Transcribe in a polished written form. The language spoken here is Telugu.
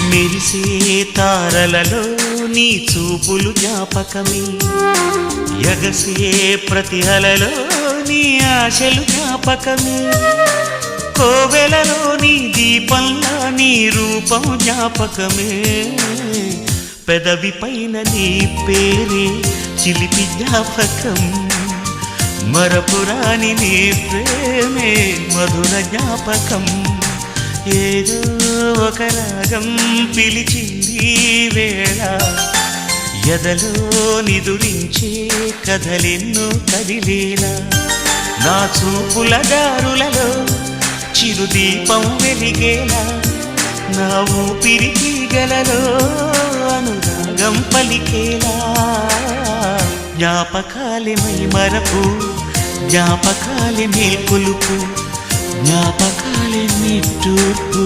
మెరిసే తారలలో నీ చూపులు జ్ఞాపకమే, ఎగసే ప్రతి అలలో నీ ఆశలు జ్ఞాపకమే, కోవెలలో నీ దీపంలా నీ రూపం జ్ఞాపకమే, పెదవి పైన నీ పేరే చిలిపి జ్ఞాపకం, మరపురాని నీ ప్రేమే మధుర జ్ఞాపకం. ఏదో ఒక రాగం పిలిచింది వేళ, ఎదలో నిదురించే కథలెన్నో కదిలేలా, నా చూపుల దారులలో చిరుదీపం వెలిగేలా, నా ఊపిరికి గలలో అనురాగం పలికేలా. జ్ఞాపకాలే మై మరపు, జ్ఞాపకాలే మేల్కొలుపు, జ్ఞాపకాలే నిట్టూర్పు,